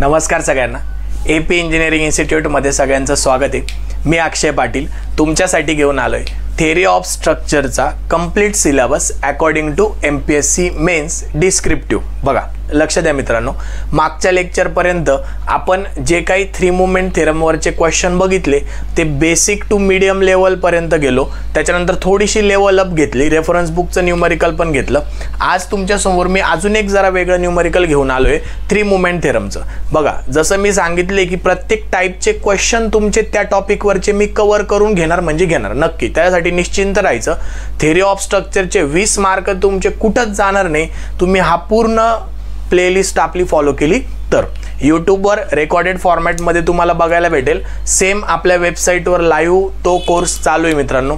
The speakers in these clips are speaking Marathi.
नमस्कार सगळ्यांना. AP इंजिनिअरिंग इन्स्टिट्यूटमध्ये सगळ्यांचं स्वागत आहे. मी अक्षय पाटील तुमच्यासाठी घेऊन आलोय थिअरी ऑफ स्ट्रक्चरचा complete syllabus according to MPSC mains descriptive. बघा लक्ष द्या मित्रांनो, मागच्या लेक्चरपर्यंत आपण जे काही 3 मूवमेंट थेरमवरचे क्वेश्चन बघितले ते बेसिक टू मीडियम लेवलपर्यंत गेलो. त्याच्यानंतर थोडीशी लेवल अप घेतली, रेफरन्स बुकचं न्यूमरिकल पण घेतलं. आज तुमच्यासमोर मी अजून एक जरा वेगळं न्यूमरिकल घेऊन आलो आहे 3 मूवमेंट थेरमचं. बघा जसं मी सांगितले की प्रत्येक टाईपचे क्वेश्चन तुमचे त्या टॉपिकवरचे मी कव्हर करून घेणार म्हणजे घेणार नक्की. त्यासाठी निश्चिंत राहायचं. थिअरी ऑफ स्ट्रक्चरचे 20 मार्क तुमचे कुठंच जाणार नाही तुम्ही हा पूर्ण प्लेलिस्ट आपली फॉलो केली तर. यूट्यूबवर रेकॉर्डेड फॉर्मॅटमध्ये तुम्हाला बघायला भेटेल. सेम आपल्या वेबसाईटवर लाईव्ह तो कोर्स चालू आहे मित्रांनो.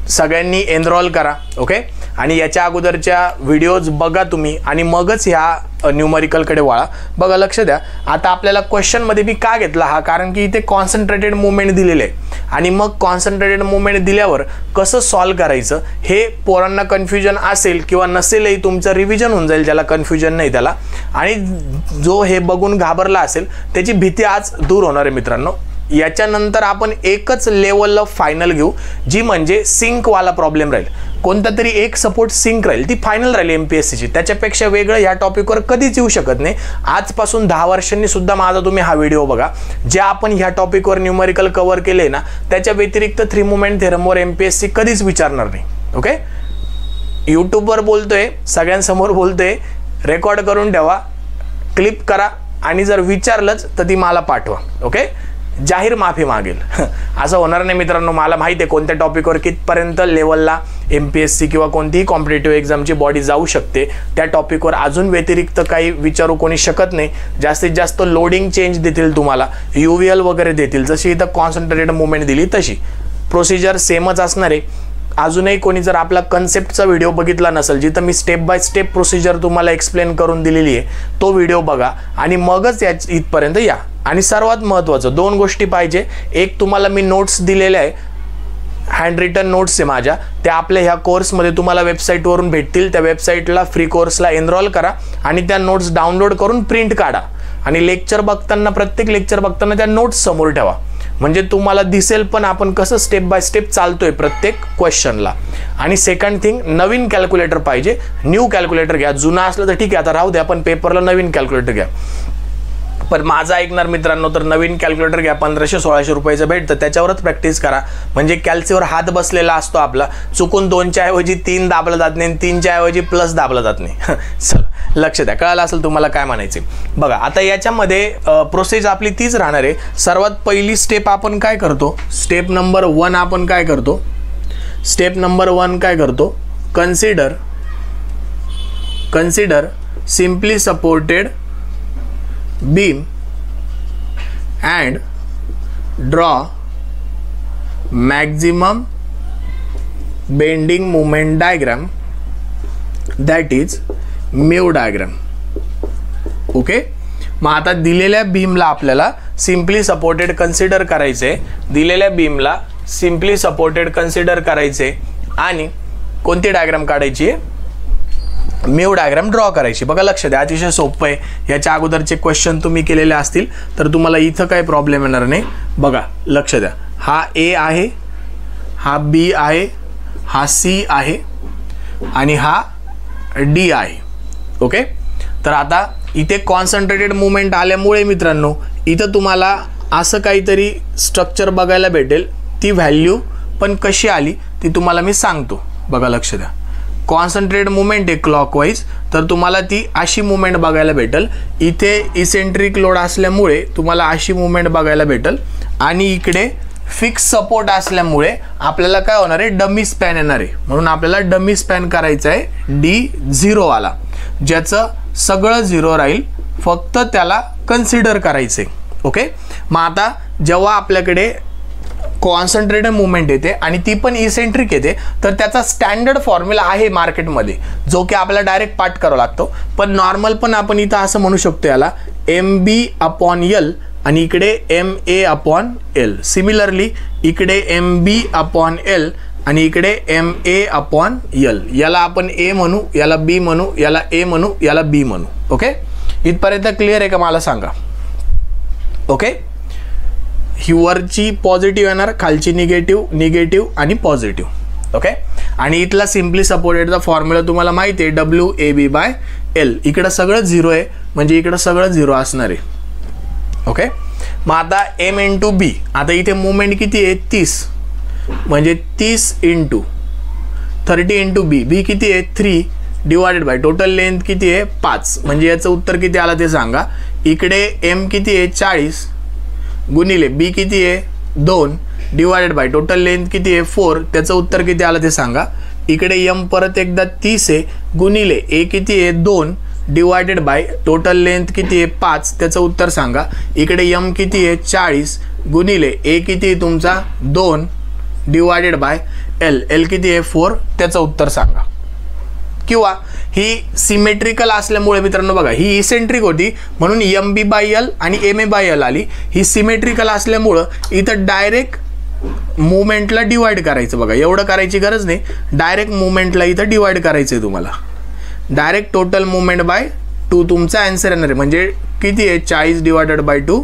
सगळ्यांनी एनरोल करा ओके. आणि याच्या अगोदरच्या व्हिडिओज बघा तुम्ही आणि मगच ह्या न्यूमरिकलकडे वळा. बघा लक्ष द्या. आता आपल्याला क्वेश्चनमध्ये मी का घेतला हा, कारण की इथे कॉन्सन्ट्रेटेड मुवमेंट दिलेले आहे आणि मग कॉन्सन्ट्रेटेड मुवमेंट दिल्यावर कसं सॉल्व करायचं हे पोरांना कन्फ्युजन असेल किंवा नसेलही तुमचं रिव्हिजन होऊन जाईल. ज्याला कन्फ्युजन नाही त्याला, आणि जो हे बघून घाबरला असेल त्याची भीती आज दूर होणार आहे मित्रांनो. याच्यानंतर आपण एकच लेवल ऑफ फायनल घेऊ जी म्हणजे सिंकवाला प्रॉब्लेम राहील. कोणता तरी एक सपोर्ट सिंक राहील, ती फायनल राहील MPSCची. त्याच्यापेक्षा वेगळं या टॉपिकवर कधीच येऊ शकत नाही. आजपासून 10 वर्षांनी सुद्धा माझा तुम्ही हा व्हिडिओ बघा. जे आपण ह्या टॉपिकवर न्यूमरिकल कव्हर केले ना त्याच्या व्यतिरिक्त 3 मूवमेंट थेरमवर MPSC कधीच विचारणार नाही ओके. यूट्यूबवर बोलतोय, सगळ्यांसमोर बोलतोय, रेकॉर्ड करून ठेवा, क्लिप करा आणि जर विचारलंच तर ती मला पाठवा ओके. जाहीर माफी मागेल असं होणार नाही मित्रांनो. मला माहिती आहे कोणत्या टॉपिकवर कितपर्यंत लेवलला MPSC किंवा कोणतीही कॉम्पिटेटिव्ह एक्झामची बॉडी जाऊ शकते. त्या टॉपिकवर अजून व्यतिरिक्त काही विचारू कोणी शकत नाही. जास्तीत जास्त लोडिंग चेंज देतील तुम्हाला, UVL वगैरे देतील. जशी इथं कॉन्सन्ट्रेटेड मुवमेंट दिली तशी प्रोसिजर सेमच असणार आहे. अजूनही कोणी जर आपला कन्सेप्टचा व्हिडिओ बघितला नसेल जिथं मी स्टेप बाय स्टेप प्रोसिजर तुम्हाला एक्सप्लेन करून दिलेली आहे तो व्हिडिओ बघा आणि मगच या इथपर्यंत या. आणि सर्वात महत्त्वाचं 2 गोष्टी पाहिजे. एक तुम्हाला मी नोट्स दिलेल्या आहे, हँड रिटन नोट्स आहे माझ्या, त्या आपल्या ह्या कोर्समध्ये तुम्हाला वेबसाईटवरून भेटतील. त्या वेबसाईटला फ्री कोर्सला एनरोल करा आणि त्या नोट्स डाउनलोड करून प्रिंट काढा आणि लेक्चर बघताना प्रत्येक लेक्चर बघताना त्या नोट्स समोर ठेवा म्हणजे तुम्हाला दिसेल पण आपण कसं स्टेप बाय स्टेप चालतोय प्रत्येक क्वेश्चनला. आणि सेकंड थिंग, नवीन कॅल्क्युलेटर पाहिजे. न्यू कॅल्क्युलेटर घ्या. जुना असलं तर ठीक आहे, आता राहू द्या, पण पेपरला नवीन कॅल्क्युलेटर घ्या. पण माझा ऐकणार मित्रांनो तर नवीन कॅल्क्युलेटर घ्या. 1500-1600 रुपयाचं भेटतं, त्याच्यावरच प्रॅक्टिस करा. म्हणजे कॅल्सीवर हात बसलेला असतो आपला, चुकून 2च्या ऐवजी 3 दाबला जात नाही, 3च्या ऐवजी प्लस दाबला जात नाही. चला लक्ष द्या, कळालं असेल तुम्हाला काय म्हणायचे. बघा आता याच्यामध्ये प्रोसेस आपली तीच राहणार आहे. सर्वात पहिली स्टेप आपण काय करतो, स्टेप नंबर 1 आपण काय करतो, स्टेप नंबर 1 काय करतो, consider simply supported beam and draw maximum bending moment diagram, that is mu diagram okay. मग आता दिलेल्या बीमला आपल्याला सिम्पली सपोर्टेड कन्सिडर करायचे, दिलेल्या बीमला सिम्पली सपोर्टेड कन्सिडर करायचे आणि कोणती डायग्राम काढायची आहे, म्यू डायग्राम ड्रॉ करायची. बघा लक्ष द्या, अतिशय सोपं आहे. याच्या अगोदरचे क्वेश्चन तुम्ही केलेले असतील तर तुम्हाला इथं काही प्रॉब्लेम येणार नाही. बघा लक्ष द्या, हा A आहे, हा B आहे, हा C आहे आणि हा D आहे ओके. तर आता इथे कॉन्सन्ट्रेटेड मुवमेंट आल्यामुळे मित्रांनो इथं तुम्हाला असं काहीतरी स्ट्रक्चर बघायला भेटेल. ती व्हॅल्यू पण कशी आली ती तुम्हाला मी सांगतो. बघा लक्ष द्या, कॉन्सन्ट्रेटेड मुवमेंट आहे क्लॉकवाईज, तर तुम्हाला ती अशी मुवमेंट बघायला भेटेल. इथे इसेंट्रिक लोड असल्यामुळे तुम्हाला अशी मुवमेंट बघायला भेटेल आणि इकडे फिक्स सपोर्ट असल्यामुळे आपल्याला काय होणार आहे, डमी स्पॅन येणार आहे. म्हणून आपल्याला डमी स्पॅन करायचा आहे D0 वाला, ज्याचं सगळं 0 राहील, फक्त त्याला कन्सिडर करायचं आहे ओके. मग आता जेव्हा आपल्याकडे कॉन्सन्ट्रेटेड मुवमेंट येते आणि ती पण इसेंट्रिक येते तर त्याचा स्टँडर्ड फॉर्म्युला आहे मार्केटमध्ये जो की आपल्याला डायरेक्ट पाठ करावा लागतो. पण नॉर्मल पण आपण इथं असं म्हणू शकतो याला MB/L आणि इकडे MA/L. सिमिलरली इकडे MB/L आणि इकडे MA/L. याला आपण A म्हणू, याला B म्हणू, याला A म्हणू, याला B म्हणू ओके. इथपर्यंत क्लिअर आहे का मला सांगा. ओके, ही वरची पॉझिटिव्ह येणार, खालची निगेटिव्ह, निगेटिव्ह आणि पॉझिटिव्ह. ओके, आणि इथला सिम्पली सपोर्टेडचा फॉर्म्युला तुम्हाला माहिती आहे WAB/L. इकडं सगळं 0 आहे म्हणजे इकडं सगळं 0 असणार आहे. ओके, मग आता M × B, आता इथे मुवमेंट किती आहे 30, म्हणजे 30 × 30 × B. B किती आहे 3 डिवायडेड बाय टोटल लेंथ किती आहे 5, म्हणजे याचं उत्तर किती आलं ते सांगा. इकडे M किती आहे 40 गुणिले B किती आहे 2 डिवायडेड बाय टोटल लेंथ किती आहे 4, त्याचं उत्तर किती आलं ते सांगा. इकडे M परत एकदा 30 आहे गुणिले A किती आहे 2 डिवायडेड बाय टोटल लेंथ किती आहे 5, त्याचं उत्तर सांगा. इकडे M किती आहे 40 गुणिले A किती आहे तुमचा 2 डिवायडेड बाय L, L किती आहे 4, त्याचं उत्तर सांगा. किंवा ही सिमेट्रिकल असल्यामुळे मित्रांनो बघा, ही इसेंट्रिक होती म्हणून MB/L आणि MA/L आली. ही सिमेट्रिकल असल्यामुळं इथं डायरेक्ट मुवमेंटला डिवाइड करायचं. बघा, एवढं करायची गरज नाही, डायरेक्ट मुवमेंटला इथं डिवाइड करायचं आहे तुम्हाला. डायरेक्ट टोटल मुवमेंट बाय 2 तुमचा आन्सर येणार आहे. म्हणजे किती आहे 40 डिवायडेड बाय 2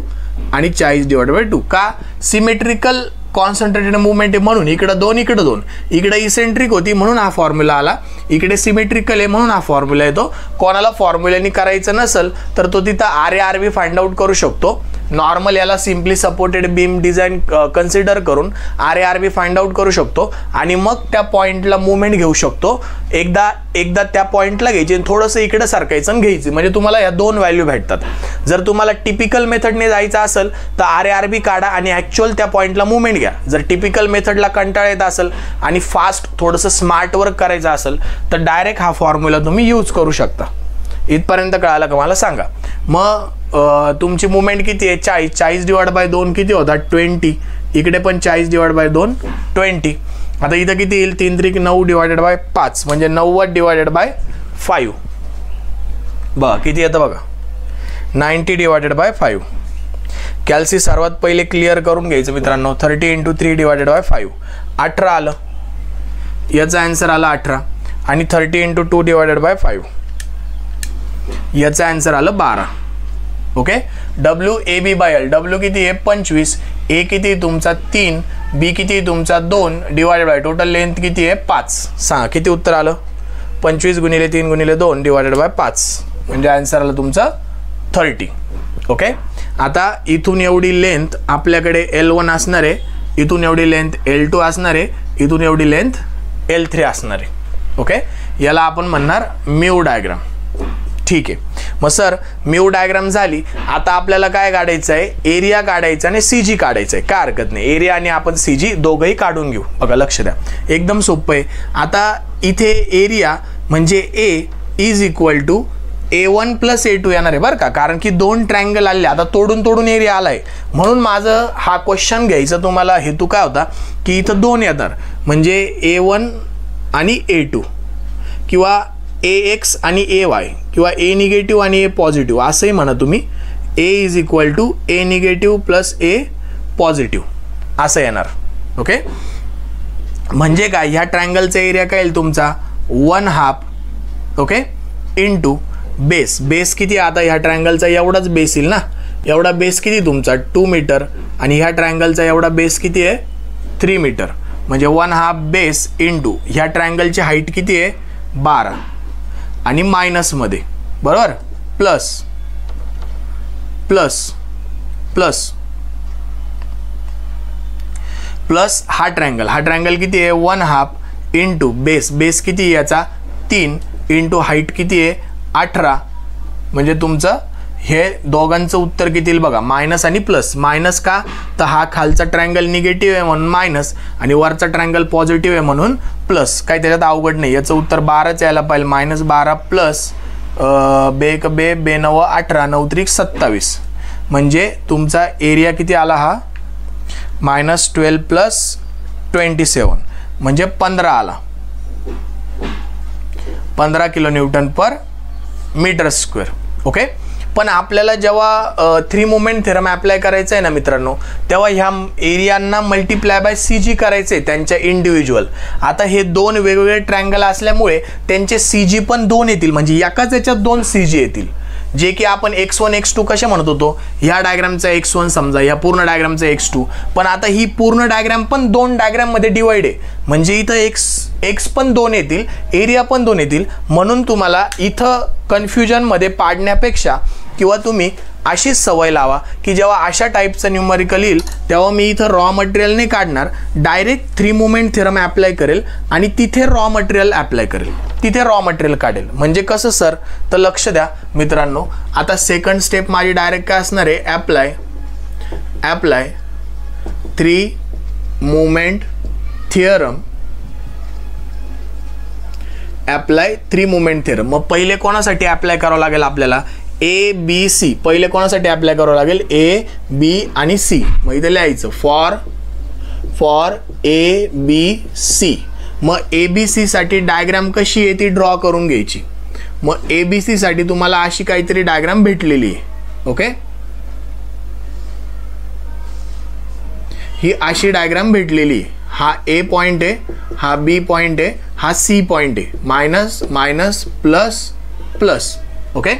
आणि 40 डिवायडेड बाय 2. का कॉन्सन्ट्रेटेड कॉन्सन्ट्रेटेड मुवमेंट आहे म्हणून इकडं 2 इकडं 2. इकडे इसेंट्रिक होती म्हणून हा फॉर्म्युला आला, इकडे सिमेट्रिकल आहे म्हणून हा फॉर्म्युला येतो. कोणाला फॉर्म्युल्यानी करायचं नसेल तर तो तिथं RA/RB फाइंड आउट करू शकतो. नॉर्मल याला simply supported beam design consider करून RA/RB फाइंड आउट करू शकतो आणि मग त्या पॉईंटला मुवमेंट घेऊ शकतो. एकदा त्या पॉईंटला घ्यायची आणि थोडंसं इकडे सारखायचं आणि घ्यायची, म्हणजे तुम्हाला या 2 व्हॅल्यू भेटतात. जर तुम्हाला टिपिकल मेथडने जायचं असेल तर RA/RB काढा आणि ॲक्च्युअल त्या पॉईंटला मुवमेंट घ्या. जर टिपिकल मेथडला कंटाळा येत असेल आणि फास्ट थोडंसं स्मार्ट वर्क करायचं असेल तर डायरेक्ट हा फॉर्म्युला तुम्ही यूज करू शकता. इथपर्यंत कळालं का मला सांगा. मग तुमची मुवमेंट किती आहे 40 डिवाइड बाय 2 किती होतात 20. इकडे पण 40 डिवाइड बाय 2 20. आता इथं किती येईल 3 × 9 डिवायडेड बाय 5 म्हणजे 90 डिवायडेड बाय 5. बघा किती येतं बघा 90 डिवायडेड बाय 5. कॅल्सी सर्वात पहिले क्लिअर करून घ्यायचं मित्रांनो. 30 × 3 डिवायडेड बाय 5 18 आलं, याचा आन्सर आला 18. आणि 30 × 2 डिवायडेड बाय 5 याचा आन्सर आलं 12. Okay, WAB/L. W किती आहे 25, A किती तुमचा 3, B किती तुमचा 2 डिवायडेड बाय टोटल लेंथ किती आहे 5. सांगा किती उत्तर आलं 25 गुणिले 3 गुणिले 2 डिवायडेड बाय 5 म्हणजे आन्सर आलं तुमचा 30. ओके, आता इथून एवढी लेंथ आपल्याकडे L1 असणार आहे, इथून एवढी लेंथ L2 असणार आहे, इथून एवढी लेंथ L3 असणार आहे. ओके, याला आपण म्हणणार म्यू डायग्राम. ठीक आहे, मग सर म्यू डायग्राम झाली. आता आपल्याला काय काढायचं आहे एरिया काढायचा आणि CG काढायचं आहे. काय हरकत नाही, एरिया आणि आपण CG दोघंही काढून घेऊ. बघा लक्ष द्या, एकदम सोपं आहे. आता इथे एरिया म्हणजे A is equal to A1 + A2 येणार आहे बरं का, कारण की 2 ट्रायंगल आले. आता तोडून एरिया आलाय म्हणून माझं हा क्वेश्चन घ्यायचा तुम्हाला हेतू काय होता की इथं 2 येणार म्हणजे A1 आणि A2 किंवा AX आणि AY किंवा A निगेटिव्ह आणि A पॉझिटिव्ह असंही म्हणा तुम्ही. A is equal to A negative plus A positive असं येणार. ओके, म्हणजे काय ह्या ट्रायंगलचा एरिया काय येईल तुमचा 1/2 ओके इंटू बेस किती. आता ह्या ट्रायंगलचा एवढाच बेस येईल ना, एवढा बेस किती तुमचा 2 मीटर आणि ह्या ट्रायंगलचा एवढा बेस किती आहे 3 मीटर म्हणजे 1/2 बेस इंटू ह्या ट्रायंगलची हाईट किती आहे 12 आणि मायनसमध्ये बरोबर प्लस प्लस प्लस प्लस हा ट्रायंगल किती आहे 1/2 इंटू बेस किती याचा 3 इंटू हाईट किती आहे 18 म्हणजे तुमचं हे दोघांचं उत्तर किती येईल बघा मायनस आणि प्लस. मायनस का तर हा खालचा ट्रायंगल निगेटिव्ह आहे म्हणून मायनस आणि वरचा ट्रायंगल पॉझिटिव्ह आहे म्हणून प्लस. काय त्याच्यात अवघड नाही, याचं उत्तर 12च यायला पाहिजे. -12 प्लस 2 18 9 त्रिक 27 म्हणजे तुमचा एरिया किती आला हा -12 प्लस 27 म्हणजे 15 आला. 15 किलोन्यूटन पर मीटर स्क्वेअर. ओके, पण आपल्याला जेव्हा 3 मोमेंट थेरम अप्लाय करायचं आहे ना मित्रांनो, तेव्हा ह्या एरियांना मल्टिप्लाय बाय CG करायचं आहे त्यांच्या इंडिव्हिज्युअल. आता हे 2 वेगवेगळे ट्रायंगल असल्यामुळे त्यांचे CG पण 2 येतील म्हणजे एकाच याच्यात 2 CG येतील. जे की आपण x1 x2 कसे म्हणत होतो, ह्या डायग्रामचा x1 समजा, ह्या पूर्ण डायग्रामचा x2, पण आता ही पूर्ण डायग्राम पण दोन डायग्राम मध्ये डिवाइड आहे, म्हणजे इथं x पण 2 येतील, एरिया पण 2 येतील, म्हणून तुम्हाला इथं कन्फ्युजन मध्ये पाडण्यापेक्षा किंवा तुम्ही अशी सवय लावा की जेव्हा अशा टाईपचं न्यूमरिकल येईल तेव्हा मी इथं रॉ मटेरियल नाही काढणार, डायरेक्ट 3 मोमेंट थेरम अप्लाय करेल आणि तिथे रॉ मटेरियल अप्लाय करेल, तिथे रॉ मटेरियल काढेल. म्हणजे कसं सर, तर लक्ष द्या मित्रांनो. आता सेकंड स्टेप माझी डायरेक्ट काय असणार आहे, apply 3 moment theorem, apply 3 moment theorem. मग पहिले कोणासाठी अप्लाय करावं लागेल आपल्याला, ए बी सी. पहिले कोणासाठी अप्लाय करावं लागेल, ए बी आणि सी. मग इथे लिहायचं फॉर ए बी सी. मग ए बी सी साठी डायग्राम कशी आहे ती ड्रॉ करून घ्यायची. मग ए बी सी साठी तुम्हाला अशी काहीतरी डायग्राम भेटलेली आहे. ओके, ही अशी डायग्राम भेटलेली आहे. हा ए पॉइंट आहे, हा बी पॉइंट आहे, हा सी पॉइंट आहे, minus minus plus plus. Okay,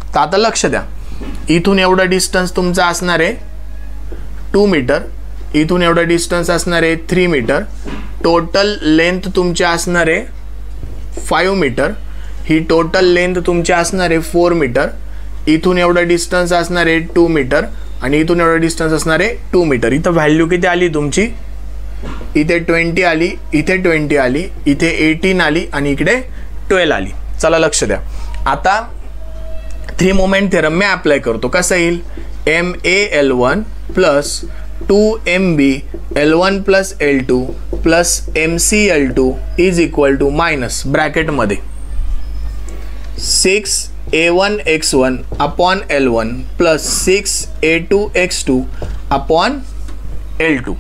तर आता लक्ष द्या, इथून एवढं डिस्टन्स तुमचा असणार आहे 2 मीटर, इथून एवढं डिस्टन्स असणार आहे 3 मीटर, टोटल लेंथ तुमची असणार आहे 5 मीटर, ही टोटल लेंथ तुमची असणार आहे 4 मीटर, इथून एवढं डिस्टन्स असणार आहे 2 मीटर आणि इथून एवढं डिस्टन्स असणार आहे 2 मीटर. इथं व्हॅल्यू किती आली तुमची, इथे 20 आली, इथे 20 आली, इथे 18 आली आणि इकडे 12 आली. चला लक्ष द्या, आता 3 मोमेंट थेरम मी अप्लाय करतो. कसं येईल, MA_L1 plus 2MB_L1 plus L2 plus MC_L2 is equal to minus ब्रॅकेटमध्ये 6A1x1 upon L1 plus 6A2x2 upon L2.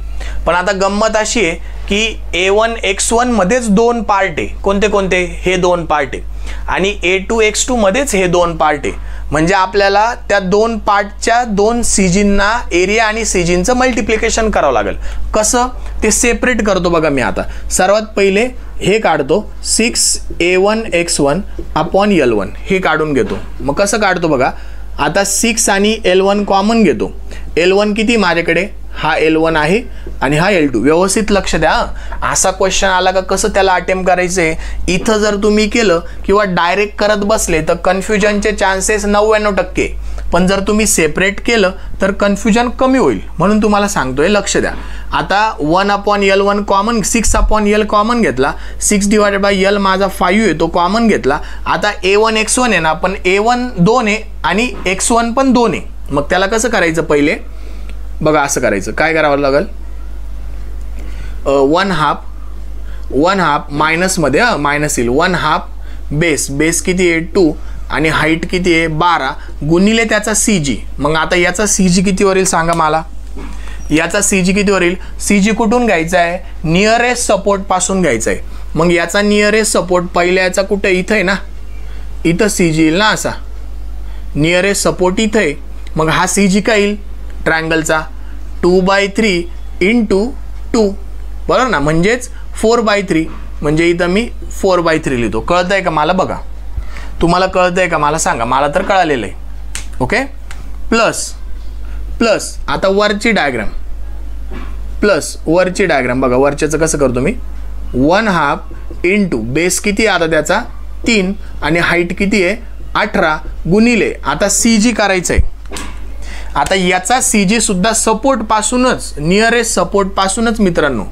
पण आता गंमत अशी आहे की A1x1 मध्येच 2 पार्ट आहे. कोणते कोणते, हे 2 पार्ट आहे, आणि A2x2 मध्येच हे 2 पार्ट आहे. म्हणजे आपल्याला त्या 2 पार्टच्या 2 सिजींना एरिया आणि सिजींचं मल्टिप्लिकेशन करावं लागेल. कसं, ते सेपरेट करतो बघा मी. आता सर्वात पहिले हे काढतो, 6A1x1 अपॉन L1 हे काढून घेतो. मग कसं काढतो बघा, आता 6 आणि L1 कॉमन घेतो. L1 किती माझ्याकडे, हा L1 आहे आणि हा L2. व्यवस्थित लक्ष द्या, असा क्वेश्चन आला का कसं त्याला अटेम्प्ट करायचंय. इथं जर तुम्ही केलं किंवा डायरेक्ट करत बसले तर कन्फ्युजनचे चान्सेस 99%, पण जर तुम्ही सेपरेट केलं तर कन्फ्युजन कमी होईल. म्हणून तुम्हाला सांगतोय, लक्ष द्या. आता 1 upon L1 common, 6 upon L common घेतला, 6 डिवायडेड बाय L माझा 5 आहे, तो कॉमन घेतला. आता A1x1 आहे ना, पण A1 2 आहे आणि x1 पण 2 आहे. मग त्याला कसं करायचं, पहिले बघा असं करायचं. काय करावं लागेल, 1/2 मायनसमध्ये मायनस येईल, 1/2 बेस किती आहे 2 आणि हाईट किती आहे 12 गुणिले त्याचा CG. मग आता याचा CG किती वरील सांगा मला, याचा CG किती वरील, CG कुठून घ्यायचा आहे, नियरेस्ट सपोर्ट पासून घ्यायचा आहे. मग याचा नियरेस्ट सपोर्ट पहिल्या याचा कुठे, इथं आहे ना, इथं CG येईल ना, असा नियरेस्ट सपोर्ट इथं आहे. मग हा CG काय येईल ट्रायंगलचा, 2/3 इंटू 2, बरोबर ना, म्हणजेच 4/3. म्हणजे इथं मी 4/3 लिहितो. कळतंय का मला, बघा तुम्हाला कळतंय का मला सांगा, मला तर कळालेलं आहे. ओके, प्लस आता वरची डायग्राम, वरची डायग्राम बघा, वरच्याचं कसं करतो मी, 1/2 इंटू बेस किती आता त्याचा 3 आणि हाईट किती आहे 18 गुणिले, आता CG करायचं आहे. आता याचा CG सुद्धा सपोर्ट पासूनच, नियरेस्ट सपोर्ट पासूनच मित्रांनो,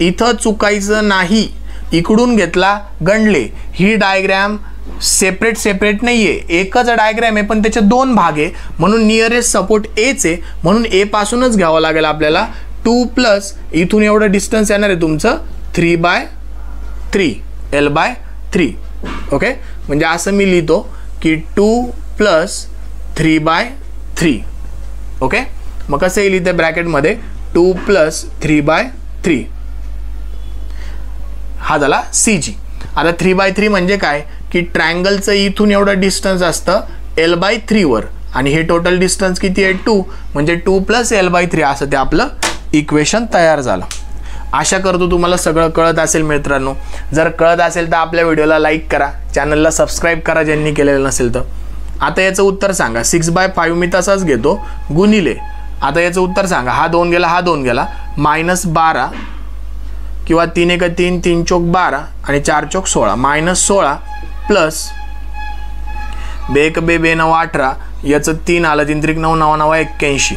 इथं चुकायचं नाही. इकडून घेतला गणले, ही डायग्राम सेपरेट नाहीये, एकच डायग्राम आहे पण त्याचे 2 भाग आहे, म्हणून नियरेस्ट सपोर्ट Aच आहे, म्हणून A पासूनच घ्यावं लागेल आपल्याला. 2 प्लस इथून एवढं डिस्टन्स येणार आहे तुमचं 3/3 L/3. ओके, म्हणजे असं मी लिहितो की 2 प्लस 3/3. ओके, मग कसं येईल इथे ब्रॅकेटमध्ये 2 प्लस 3/3, हा झाला CG. आता 3/3 म्हणजे काय की ट्रायंगलचं इथून एवढं डिस्टन्स असतं L/3 वर आणि हे टोटल डिस्टन्स किती आहे 2, म्हणजे 2 प्लस L/3 असं ते आपलं इक्वेशन तयार झालं. आशा करतो तुम्हाला सगळं कळत असेल मित्रांनो. जर कळत असेल तर आपल्या व्हिडिओला लाईक करा, चॅनलला सबस्क्राईब करा ज्यांनी केलेलं नसेल तर, आता याचं उत्तर सांगा. 6/5 मी तसाच घेतो गुणिले, आता याचं उत्तर सांगा. हा 2 गेला, हा 2 गेला, -12 किंवा 3 × 3 3 × 12 आणि 4 × 16 -16 प्लस 2 × 2 = 9 18, याचं 3 आलं, 3 × 3 = 9 9 = 81.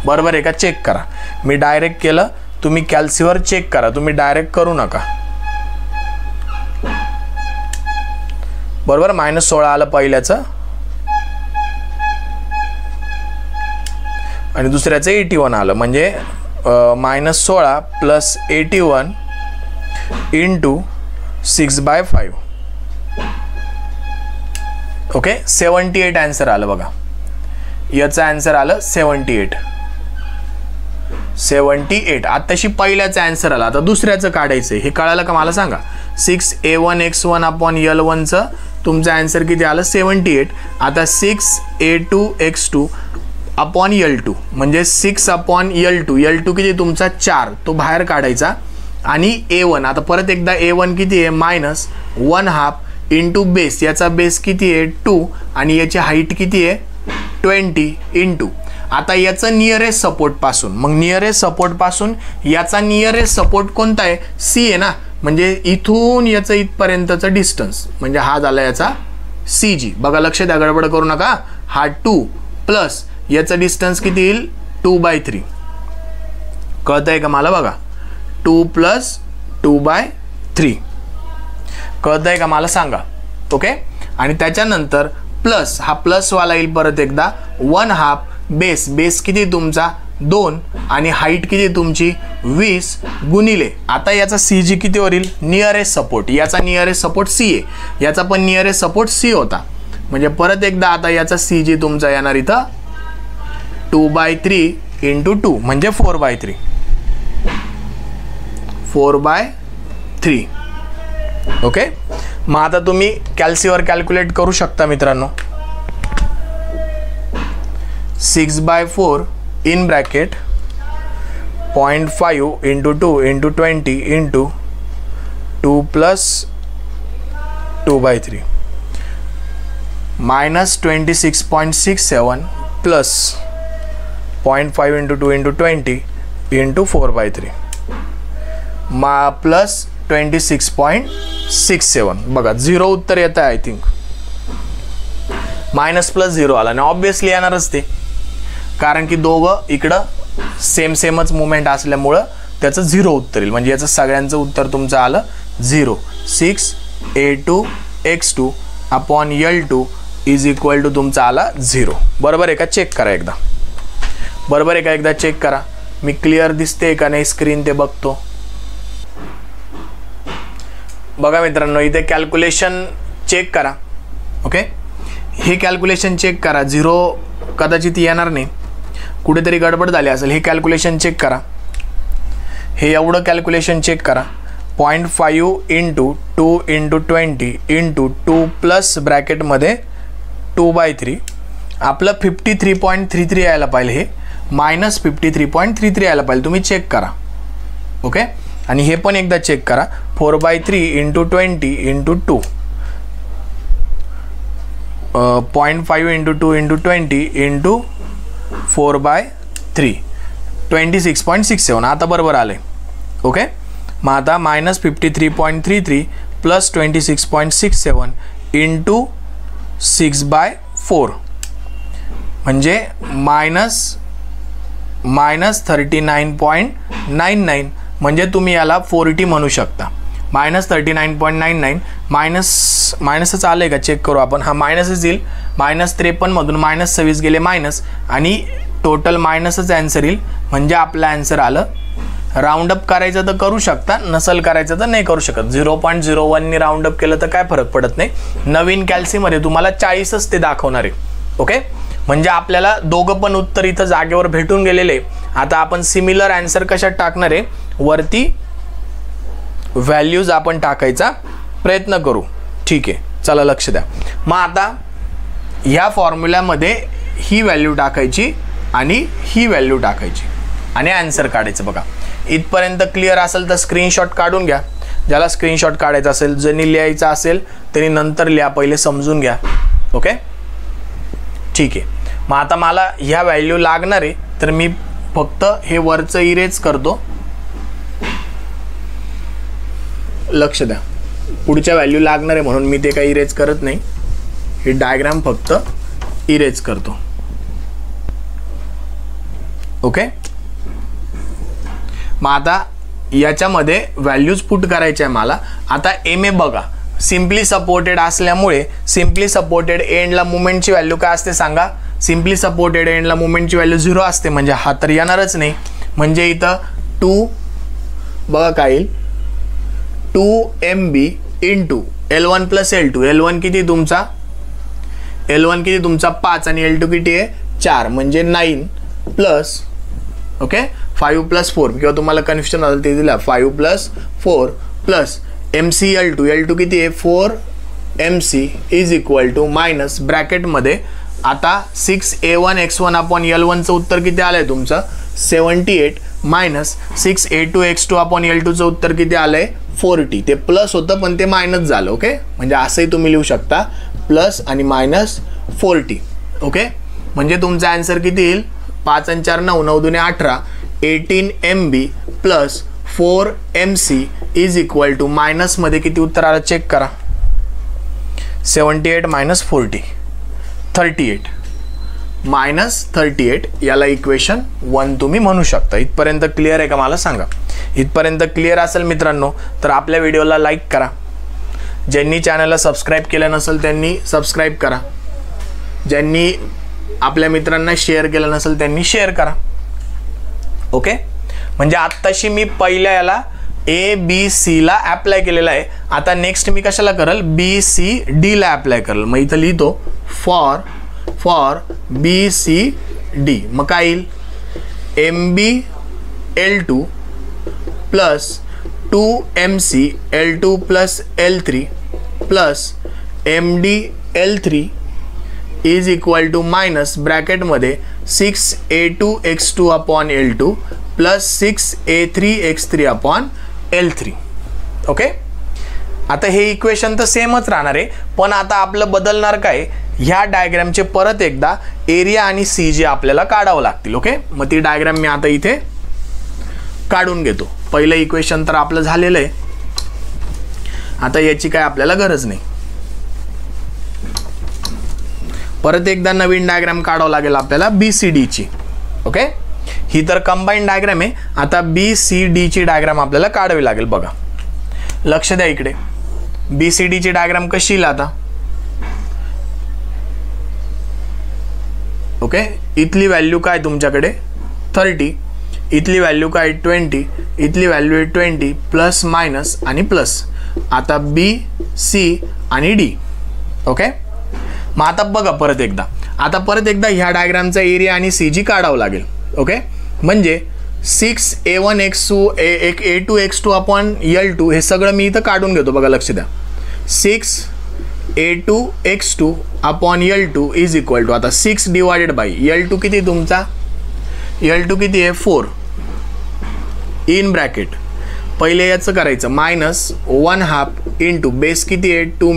बरोबर आहे का? चेक करा. मी डायरेक्ट केलं, तुम्ही कॅल्सीवर चेक करा, तुम्ही डायरेक्ट करू नका. बरोबर, -16 आलं पहिल्याचं आणि दुसऱ्याचं 81 आलं, म्हणजे -16 + 81 × 6/5. ओके, 78 आन्सर आलं बघा. याचं आन्सर आलं 78. आताशी पहिल्याचं आन्सर आलं. आता दुसऱ्याचं काढायचं, हे कळालं का मला सांगा. 6a1x1/L1चं तुमचं आन्सर किती आलं? 78. आता 6a2x2/L2 म्हणजे 6/L2. L2 किती तुमचा 4, तो बाहेर काढायचा. आणि a1, आता परत एकदा a1 किती आहे? -1/2 × बेस, याचा बेस किती आहे? 2 आणि याची हाईट किती आहे? 20 × आता याचं नियरेस्ट सपोर्ट पासून, मग नियरेस्ट सपोर्ट पासून याचा नियरेस्ट सपोर्ट कोणता आहे? सी आहे ना, म्हणजे इथून याचं इथपर्यंतचं डिस्टन्स, म्हणजे हा झाला याचा CG. बघा, लक्ष द्या, गडबड करू नका. हा 2 प्लस याचं डिस्टन्स किती येईल? 2/3. कळतंय का मला? बघा, 2 + 2/3 कळतंय का मला सांगा. ओके, आणि त्याच्यानंतर प्लस, हा प्लसवाला येईल परत एकदा. 1/2 बेस किती तुमचा? 2 आणि हाईट किती तुमची? 20 गुणिले, आता याचा CG किती वरील? Nearest support. याचा नियरेस्ट सपोर्ट C आहे, याचा पण नियरेस्ट सपोर्ट C होता, म्हणजे परत एकदा आता याचा CG तुमचा येणार इथं 2/3 × 2 म्हणजे 4/3. 4/3. ओके, मग आता तुम्ही कॅल्सीवर कॅल्क्युलेट करू शकता मित्रांनो. 6/4 इन ब्रॅकेट 0.5 × 2 × 20 × 2 + 2/3 -26.67 प्लस 0.5 × 2 × 20 × 4/3 प्लस 26.67. बघा, 0 उत्तर येतं आहे. आय थिंक -+0 आला आणि ऑब्विसली येणारच ते, कारण की दोघं इकडं सेमच मुवमेंट असल्यामुळं त्याचं 0 उत्तर येईल. म्हणजे याचं सगळ्यांचं उत्तर तुमचं आलं 0. 6a2x2/L2 = तुमचा आला 0. बरोबर आहे का? चेक करा एकदा. बरोबर आहे का? एकदा चेक करा. मी क्लिअर दिसते का नाही स्क्रीन ते बघतो. बघा मित्रांनो, इथे कॅल्क्युलेशन चेक करा. ओके, हे कॅल्क्युलेशन चेक करा. 0 कदाचित येणार नाही, कुठेतरी गडबड झाली असेल. हे कॅल्क्युलेशन चेक करा. हे एवढं कॅल्क्युलेशन चेक करा. 0.5 × 2 × 20 × 2 प्लस ब्रॅकेटमध्ये 2/3. आपलं 53.33 यायला पाहिजे, हे -53.33 यायला पाहिजे. तुम्ही चेक करा. ओके, आणि हे पण एकदा चेक करा. 4/3 × 20 × 2 0.5 × 2 × 20 × 4/3 26.67. आता बरोबर आले. ओके, मग आता -53.33 प्लस 26.67 × 6/4 म्हणजे -39.99 म्हणजे तुम्ही याला 4t म्हणू शकता. -39.99 मायनसच आलं आहे का? चेक करू आपण. हा मायनसच येईल. -53 मधून -26 गेले मायनस आणि टोटल मायनसच आन्सर येईल. म्हणजे आपलं आन्सर आलं. राऊंड अप करायचं तर करू शकता, नसल करायचं तर नाही करू शकत. 0.01 राऊंड अप केलं तर काय फरक पडत नाही. नवीन कॅल्सीमध्ये तुम्हाला 40च ते दाखवणार आहे. ओके, म्हणजे आपल्याला दोघं पण उत्तर इथं जागेवर भेटून गेलेले. आता आपण सिमिलर आन्सर कशात टाकणार आहे? वरती व्हॅल्यूज आपण टाकायचा प्रयत्न करू. ठीक आहे, चला लक्ष द्या. मग आता ह्या फॉर्म्युल्यामध्ये ही व्हॅल्यू टाकायची आणि ही व्हॅल्यू टाकायची आणि आन्सर काढायचं. बघा, इथपर्यंत क्लिअर असेल तर स्क्रीनशॉट काढून घ्या. ज्याला स्क्रीनशॉट काढायचा असेल, ज्यांनी लिहायचा असेल त्यांनी नंतर लिहा, पहिले समजून घ्या. ओके, ठीक आहे, मग आता मला ह्या व्हॅल्यू लागणार आहे, तर मी फक्त हे वरचं इरेज करतो. लक्ष द्या, पुढच्या व्हॅल्यू लागणार आहे म्हणून मी ते काही इरेज करत नाही, हे डायग्राम फक्त इरेज करतो. ओके, मग आता याच्यामध्ये व्हॅल्यूज पुट करायच्या आहे मला. आता एम ए बघा, सिम्पली सपोर्टेड असल्यामुळे सिम्पली सपोर्टेड एंडला मुवमेंटची व्हॅल्यू काय असते सांगा? सिम्पली सपोर्टेड एंडला मुवमेंटची व्हॅल्यू 0 असते, म्हणजे हा तर येणारच नाही. म्हणजे इथं 2 बघा काय येईल, 2mb into L1 plus L2. L1 किती तुमचा? L1 किती तुमचा 5 आणि L2 किती आहे 4, म्हणजे 9 प्लस ओके 5 प्लस 4, किंवा तुम्हाला कन्फ्युजन झालं ते दिला 5 plus 4 plus MC L2. L2 किती आहे 4mc is equal to minus ब्रॅकेटमध्ये आता 6a1 x1 अपॉन L1चं उत्तर किती आलं आहे तुमचं 78 मायनस 6a2 x2 अपॉन L2चं उत्तर किती आलं आहे 40. ते प्लस होतं पण ते मायनस झालं. ओके, म्हणजे असंही तुम्ही लिहू शकता, प्लस आणि मायनस 40. ओके, म्हणजे तुमचा आन्सर किती येईल 5 आणि 4 9, 9 दुने 18, 18mb plus 4mc is equal to मायनसमध्ये किती उत्तर आलं चेक करा, 78 मायनस 40 38 मायनस 38. याला इक्वेशन 1 तुम्ही म्हणू शकता. इथपर्यंत क्लिअर आहे का मला सांगा? इथपर्यंत क्लिअर असेल मित्रांनो तर आपल्या व्हिडिओला लाईक करा. ज्यांनी चॅनलला सबस्क्राईब केलं नसेल त्यांनी सबस्क्राईब करा. ज्यांनी आपल्या मित्रांना शेअर केलं नसेल त्यांनी शेअर करा. ओके, म्हणजे आत्ताशी मी पहिल्या याला ABC ला ॲप्लाय केलेला आहे. आता नेक्स्ट मी कशाला करेल BCD ला ॲप्लाय करेल. मग इथं लिहितो फॉर BCD. मग काय येईल MB L2 plus 2MC L2 plus L3 plus MD L3 is equal to minus ब्रॅकेटमध्ये 6a2 x2 upon L2 plus 6a3 x3 upon L3. Okay, आता हे इक्वेशन तर सेमच राहणार आहे, पण आता आपलं बदलणार काय, ह्या डायग्रामचे परत एकदा एरिया आणि CG आपल्याला काढावं लागतील. ओके, मग ती डायग्राम मी आता इथे काढून घेतो. पहिलं इक्वेशन तर आपलं झालेलं आहे, आता याची काय आपल्याला गरज नाही. परत एकदा नवीन डायग्राम काढावं लागेल आपल्याला BCD ची. ओके, ही तर कंबाईन डायग्राम आहे. आता BCD ची डायग्राम आपल्याला काढावी लागेल. बघा लक्ष द्या इकडे, BCD ची डायग्राम कशी येईल आता. ओके, इथली व्हॅल्यू काय तुमच्याकडे 30, इथली व्हॅल्यू काय 20, इथली व्हॅल्यू आहे 20 प्लस मायनस आणि प्लस. आता B C आणि D. ओके, मग आता बघा परत एकदा ह्या डायग्रामचा एरिया आणि CG काढावं लागेल. ओके, म्हणजे 6a1 a2 x2 upon L2 हे सगळं मी इथं काढून घेतो. बघा लक्ष द्या, 6a2 x2 upon L2 is equal to आता 6 डिवायडेड बाय L2 किती तुमचा, L2 किती आहे 4 इन ब्रॅकेट. पहिले याचं करायचं मायनस 1/2 इंटू बेस किती आहे 2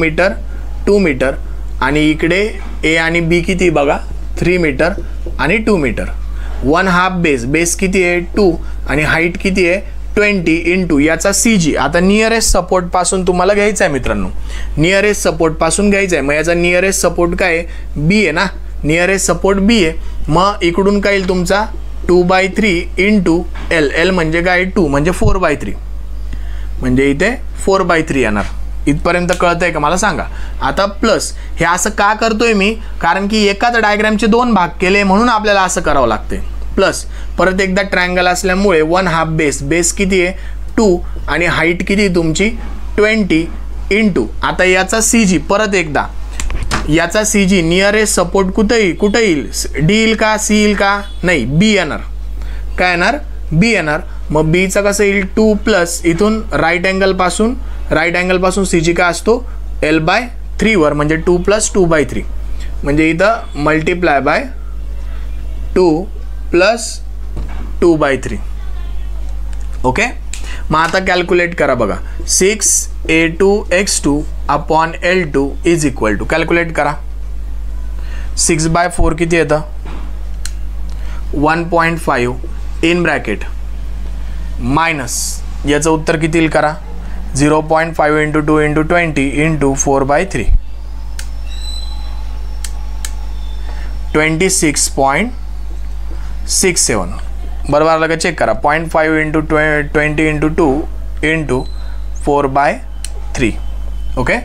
मीटर आणि इकडे A आणि B किती बघा 3 मीटर आणि 2 मीटर. 1/2 बेस किती आहे 2 आणि हाईट किती आहे 20 इंटू याचा CG. आता नियरेस्ट सपोर्ट पासून तुम्हाला घ्यायचा आहे मित्रांनो, नियरेस्ट सपोर्ट पासून घ्यायचा आहे. मग याचा नियरेस्ट सपोर्ट काय आहे B आहे ना, नियरेस्ट सपोर्ट B आहे. मग इकडून काय येईल तुमचा 2/3 इंटू L म्हणजे काय 2 म्हणजे 4/3, म्हणजे इथे 4/3 येणार. इथपर्यंत कळतंय का मला सांगा? आता प्लस हे असं का करतोय मी, कारण की एकाच डायग्रामचे 2 भाग केले म्हणून आपल्याला असं करावं लागते. प्लस परत एकदा ट्रायंगल असल्यामुळे 1/2 बेस किती आहे 2 आणि हाईट किती तुमची 20 इंटू आता याचा CG. परत एकदा याचा CG नियरेस्ट सपोर्ट कुठे येईल D येईल का C येईल का, नाही B येणार. काय येणार B येणार. मग B चा कसं येईल 2 प्लस इथून राईट अँगल पासून CG काय असतो L/3 वर, म्हणजे 2 प्लस 2/3 म्हणजे इथं मल्टिप्लाय बाय 2 प्लस 2/3. ओके, मग आता कॅल्क्युलेट करा. बघा 6a2 x2 upon L2 is equal to, calculate करा 6/4 किती येतं 1.5 इन ब्रॅकेट मायनस याचं उत्तर किती येईल करा 0.5 इंटू 2 इंटू 20 इंटू 4/3 26.67 बरोबर आलं का चेक करा 0.5 into 20 into 2 into 4/3 okay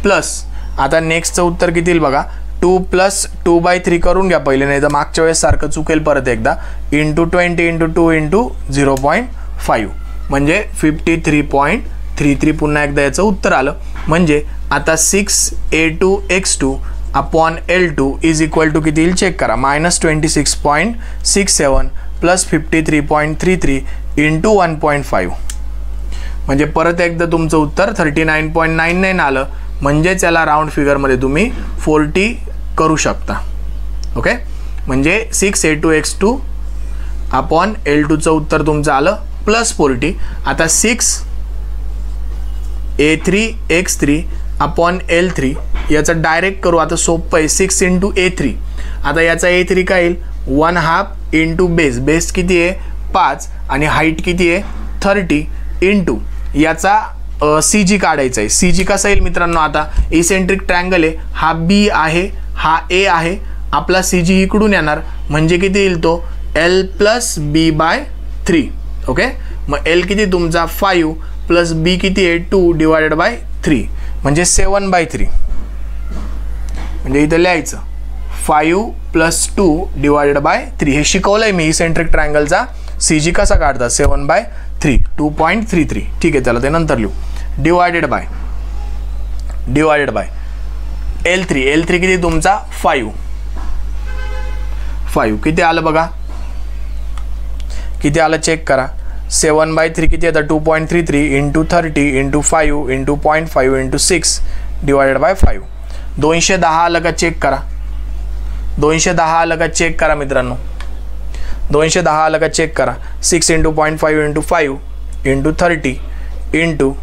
plus आता नेक्स्टचं उत्तर किती येईल बघा 2 प्लस 2/3 करून घ्या पहिले नाही तर मागच्या वेळेस सारखं चुकेल परत एकदा इंटू 20 इंटू 2 इंटू 0.5 म्हणजे 53.33 पुन्हा एकदा याचं उत्तर आलं म्हणजे आता 6a2x2 upon L2 is equal to किती येईल चेक करा -26.67 प्लस 53.33 इंटू 1.5 म्हणजे परत एकदा तुमचं उत्तर 39.99 आलं म्हणजेच याला राऊंड फिगरमध्ये तुम्ही 40 करू शकता ओके म्हणजे 6a2x2 अपॉन L2चं उत्तर तुमचं आलं प्लस 40 आता 6a3x3 अपॉन L3 याचं डायरेक्ट करू आता सोपं आहे 6 इंटू a3 आता याचा a3 काय येईल 1/2 इंटू बेस किती आहे 5 आणि हाईट किती आहे 30 इंटू याचा CG काढायचा आहे CG कसा येईल मित्रांनो आता इसेंट्रिक ट्रायंगल आहे हा B आहे हा A आहे आपला CG इकडून येणार म्हणजे किती येईल तो L प्लस B/3 ओके मग L किती तुमचा 5 प्लस B किती आहे 2 डिवायडेड बाय 3 म्हणजे 7/3 म्हणजे इथं लिहायचं 5 प्लस 2 डिवायडेड बाय 3 हे शिकवलंय मी इसेंट्रिक ट्रायंगलचा CG कसा काढतात 7/3 2.33 ठीक आहे त्याला ते नंतर लिहू डिवायडेड बाय L3 किती तुमचा 5 किती आलं बघा किती आलं चेक करा 7/3 किती येतं 2.33 into 30 into 5 into 0.5 into 6 divided by 5 210 आलं का चेक करा 210 आलं का चेक करा मित्रांनो 210 आलं का चेक करा 6 into 0.5 into 5 into 30 into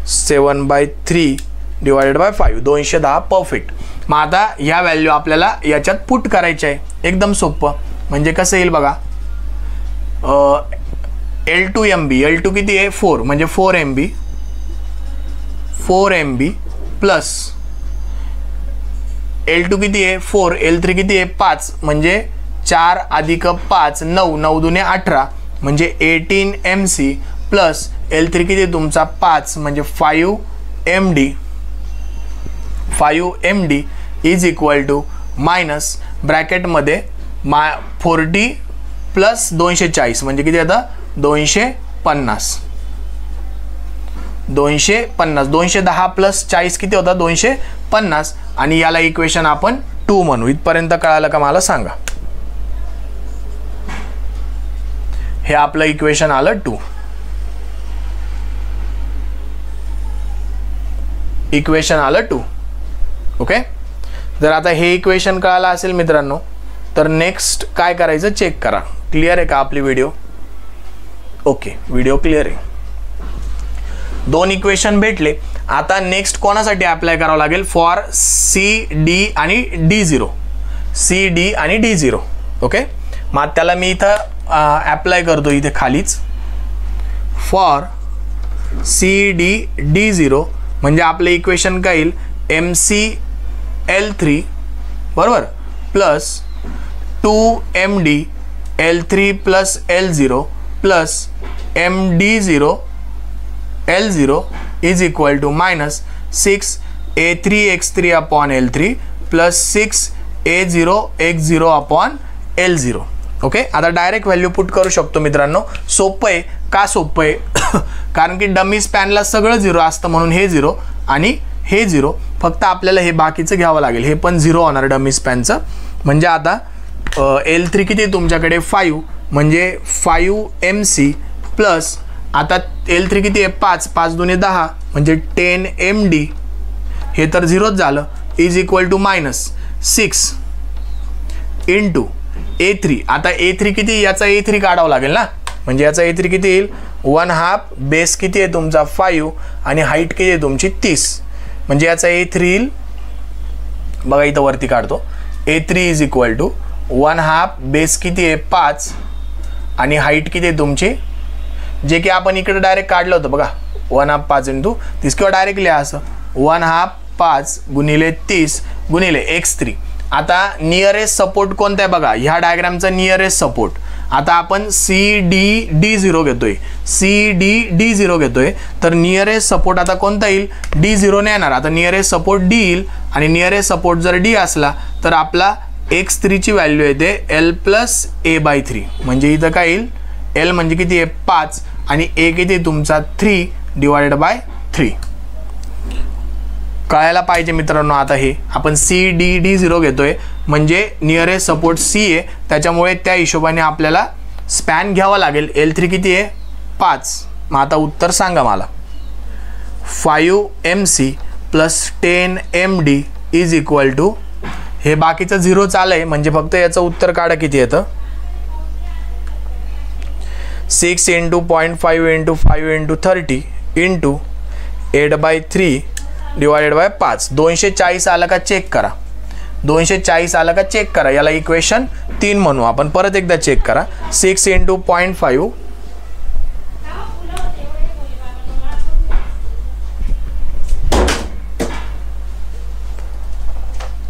7/3 divided by 5 210 perfect मग आता ह्या व्हॅल्यू आपल्याला याच्यात पुट करायचे आहे एकदम सोपं म्हणजे कसं येईल बघा L2 किती आहे 4 म्हणजे 4 MB प्लस L2 किती आहे 4 L3 किती आहे 5 म्हणजे 4 अधिक 5 9 9 दुने 18 म्हणजे 18 MC प्लस L3 किती तुमचा 5 म्हणजे 5 MD is equal to minus ब्रॅकेटमध्ये 40 प्लस 240 म्हणजे किती आता 250 210 प्लस 40 किती होता 250 आणि याला इक्वेशन आपण 2 म्हणू इथपर्यंत कळालं का मला सांगा हे आपलं इक्वेशन आलं 2 इक्वेशन आलं 2 ओके जर आता हे इक्वेशन कळालं असेल मित्रांनो तर नेक्स्ट काय करायचं चेक करा क्लिअर आहे का आपली व्हिडिओ ओके व्हिडिओ क्लिअर आहे 2 इक्वेशन भेटले आता नेक्स्ट कोणासाठी अप्लाय करावं लागेल फॉर CD आणि D0 ओके मग त्याला मी इथं अप्लाय करतो इथे खालीच फॉर CD0 म्हणजे आपलं इक्वेशन काय येईल MCL3 बरोबर plus 2MD L3 plus L0 plus MD0 L0 is equal to minus 6A3x3 upon L3 plus 6A0x0 upon L0 okay आता डायरेक्ट व्हॅल्यू पुट करू शकतो मित्रांनो सोपं आहे का सोपं आहे कारण की डमी स्पॅनला सगळं 0 असतं म्हणून हे 0 आणि हे 0 फक्त आपल्याला हे बाकीचं घ्यावं लागेल हे पण 0 होणार डमी स्पॅनचं म्हणजे आता L3 किती तुमच्याकडे 5 म्हणजे 5 MC प्लस आता L3 किती आहे 5 दुने 10 म्हणजे 10 MD हे तर 0च झालं is equal to minus 6 into A3 आता A3 किती याचा A3 काढावं लागेल ना म्हणजे याचा A3 किती येईल 1/2 बेस किती आहे तुमचा 5 आणि हाईट किती आहे तुमची 30 म्हणजे याचा A3 येईल बघा इथं वरती काढतो. A3 is equal to 1/2 base किती आहे 5 आणि हाईट किती आहे तुमची, जे की आपण इकडे डायरेक्ट काढलं होतं बघा 1/2 5 इंटू 30 किंवा डायरेक्ट लिहा असं 1/2 5 गुणिले 30 गुणिले x3. आता नियरेस्ट सपोर्ट कोणता आहे बघा, ह्या डायग्रामचा नियरेस्ट सपोर्ट. आता आपण CD0 घेतोय, CD0 घेतोय, तर नियरेस्ट सपोर्ट आता कोणता येईल, D0 ने येणार. आता नियरेस्ट सपोर्ट D येईल आणि नियरेस्ट सपोर्ट जर D असला तर आपला x3 ची व्हॅल्यू येते L+A/3. म्हणजे इथं काय येईल, L म्हणजे किती आहे 5 आणि A किती तुमचा 3/3. कळायला पाहिजे मित्रांनो. आता हे आपण CD0 घेतोय म्हणजे नियरेस्ट सपोर्ट C आहे, त्याच्यामुळे त्या हिशोबाने आपल्याला स्पॅन घ्यावा लागेल. L3 किती आहे 5. मग आता उत्तर सांगा मला. 5MC + 10MD is equal to, हे बाकीचं 0 चालय म्हणजे फक्त याचं उत्तर काढा किती येतं. 6 × 0.5 × 5 × 30 × 8/3 डिवायडेड बाय 5. 240 आला का चेक करा, 240 आला का चेक करा. याला इक्वेशन 3 म्हणू आपण. परत एकदा चेक करा. 6 × 0.5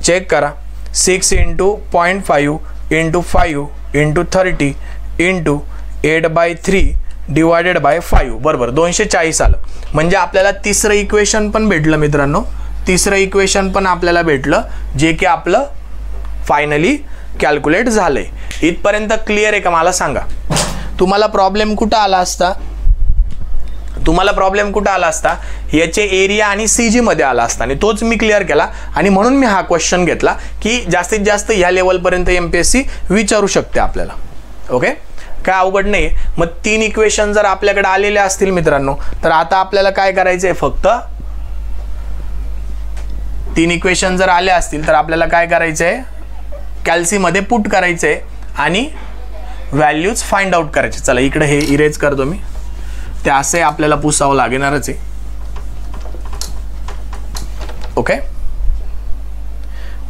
चेक करा. 6 × 0.5 × 5 × 30 × 8/3 डिवायडेड बाय 5 बरोबर 240 आलं. म्हणजे आपल्याला तिसरं इक्वेशन पण भेटलं मित्रांनो. तिसरं इक्वेशन पण आपल्याला भेटलं जे की आपलं फायनली कॅल्क्युलेट झालंय. इथपर्यंत क्लिअर आहे का मला सांगा. तुम्हाला प्रॉब्लेम कुठं आला असता, तुम्हाला प्रॉब्लेम कुठं आला असता, याचे एरिया आणि CG मध्ये आला असता आणि तोच मी क्लिअर केला. आणि म्हणून मी हा क्वेश्चन घेतला की जास्तीत जास्त ह्या लेवलपर्यंत MPSC विचारू शकते आपल्याला. ओके, काय अवघड नाही. मग 3 इक्वेशन जर आपल्याकडे आलेले असतील मित्रांनो तर आता आपल्याला काय करायचंय, फक्त 3 इक्वेशन जर आले असतील तर आपल्याला काय करायचंय, कॅल्सीमध्ये पुट करायचंय आणि व्हॅल्यूज फाइंड आउट करायचे. चला इकडे हे इरेज करतो मी, ते असे आपल्याला पुसावं लागणारच आहे. ओके,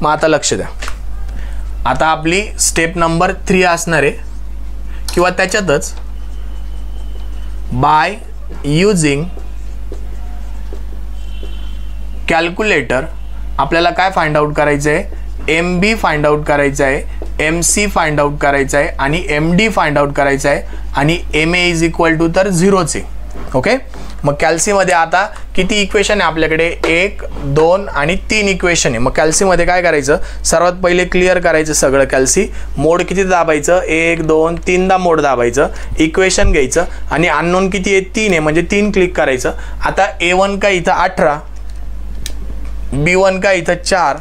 मग आता लक्ष द्या. आता आपली स्टेप नंबर 3 असणार आहे किंवा त्याच्यातच बाय युजिंग कॅल्क्युलेटर आपल्याला काय फाइंड आउट करायचं आहे, MB फाइंड आउट करायचं आहे, MC फाइंड आउट करायचं आहे आणि MD फाइंड आउट करायचं आहे आणि MA इज इक्वल टू तर 0च आहे. ओके, मग कॅल्सीमध्ये आता किती इक्वेशन आहे आपल्याकडे, 1 2 आणि 3 इक्वेशन आहे. मग कॅल्सीमध्ये काय करायचं, सर्वात पहिले क्लिअर करायचं सगळं. कॅल्सी मोड किती दाबायचं, 1 2 3दा मोड दाबायचं, इक्वेशन घ्यायचं आणि अननोन किती आहे 3 आहे म्हणजे 3 क्लिक करायचं. आता A1 का इथं 18, B1 का इथं 4,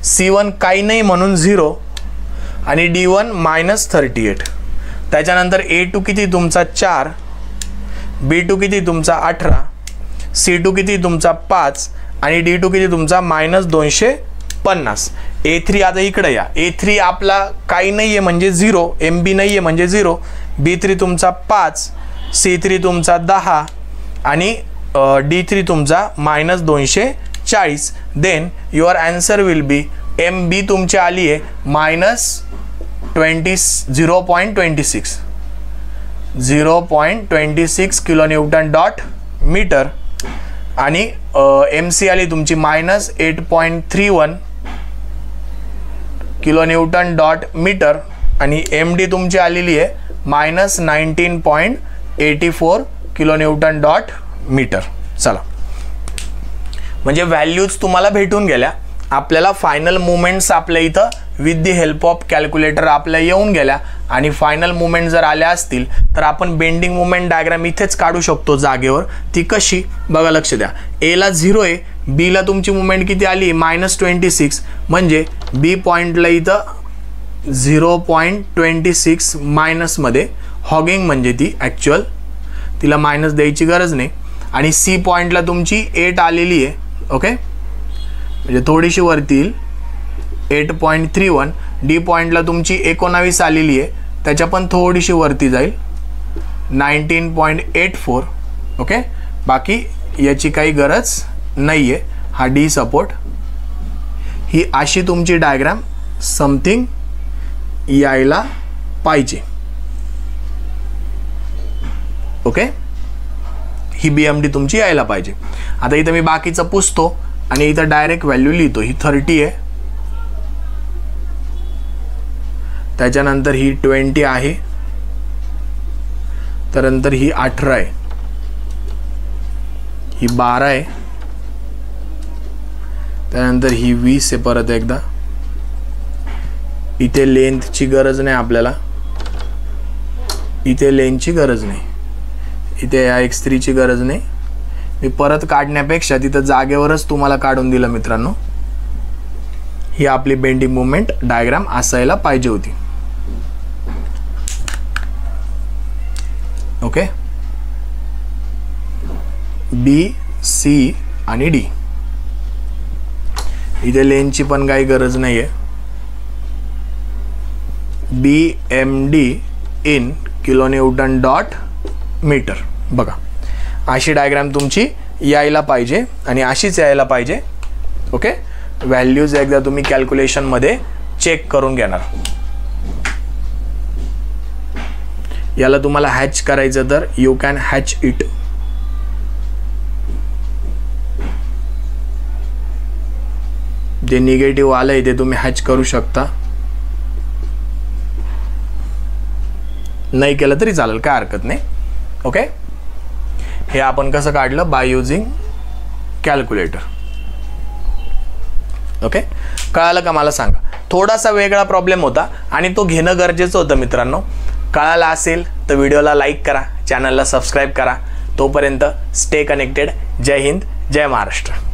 C1 काही नाही म्हणून 0 आणि D1 -38. त्याच्यानंतर A2 किती तुमचा 4, B2 किती तुमचा 18, C2 किती तुमचा 5 आणि D2 किती तुमचा -250. A3 आता इकडे या. A3 आपला काही नाही आहे म्हणजे 0, MB नाही आहे म्हणजे 0, B3 तुमचा 5, C3 तुमचा 10 आणि D3 तुमचा -240. Then your answer will be MB तुमची आली आहे -0.26 kN/m आणि MC आली तुमची -8.31 kN/m आणि MD तुमची आलेली आहे -19.84 kN/m. चला, म्हणजे व्हॅल्यूज तुम्हाला भेटून गेल्या. आपल्याला फायनल मुवमेंट्स आपल्या इथं with the help of calculator आपल्या येऊन गेल्या आणि फायनल मुवमेंट जर आल्या असतील तर आपण बेंडिंग मुवमेंट डायग्राम इथेच काढू शकतो जागेवर. ती कशी बघा, लक्ष द्या. A ला 0 आहे, B ला तुमची मुवमेंट किती आली -26 म्हणजे B पॉईंटला इथं 0.26 मायनसमध्ये हॉगिंग म्हणजे ती ॲक्च्युअल, तिला मायनस द्यायची गरज नाही. आणि C पॉईंटला तुमची 8 आलेली आहे. ओके, म्हणजे थोडीशी वरती येईल 8.31. D पॉईंटला तुमची 19 आलेली आहे, त्याच्या पण थोडीशी वरती जाईल 19.84. ओके, बाकी याची काही गरज नाही आहे. हा D सपोर्ट ही अशी तुमची डायग्राम समथिंग यायला पाहिजे. ओके, ही BMD तुमची यायला पाहिजे. आता इथं मी बाकीचं पुसतो आणि इथं डायरेक्ट व्हॅल्यू लिहितो. ही 30 आहे, त्याच्यानंतर ही 20 आहे, त्यानंतर ही 18 आहे, ही 12 आहे, त्यानंतर ही 20 आहे. परत एकदा इथे लेंथची गरज नाही आपल्याला, इथे लेंथची गरज नाही, इथे या x3 ची गरज नाही. मी परत काढण्यापेक्षा तिथं जागेवरच तुम्हाला काढून दिलं मित्रांनो. ही आपली बेंडिंग मुवमेंट डायग्राम असायला पाहिजे होती. ओके, B, C आणि D. इथे लेनची पण काही गरज नाही आहे. BMD in kilonewton dot metre. बघा, अशी डायग्राम तुमची यायला पाहिजे आणि अशीच यायला पाहिजे. ओके, व्हॅल्यूज एकदा तुम्ही कॅल्क्युलेशनमध्ये चेक करून घेणार. याला तुम्हाला हॅच करायचं तर यू कॅन हॅच इट. जे निगेटिव्ह आलंय ते तुम्ही हॅच करू शकता, नाही केलं तरी चालेल, काय हरकत नाही. ओके, हे आपण कसं काढलं, बाय युजिंग कॅल्क्युलेटर. ओके, कळालं का मला सांगा. थोडासा वेगळा प्रॉब्लेम होता आणि तो घेणं गरजेचं होतं मित्रांनो. कळाला असेल तर व्हिडिओला लाईक करा, चॅनलला सबस्क्राईब करा. तोपर्यंत स्टे कनेक्टेड. जय हिंद, जय महाराष्ट्र.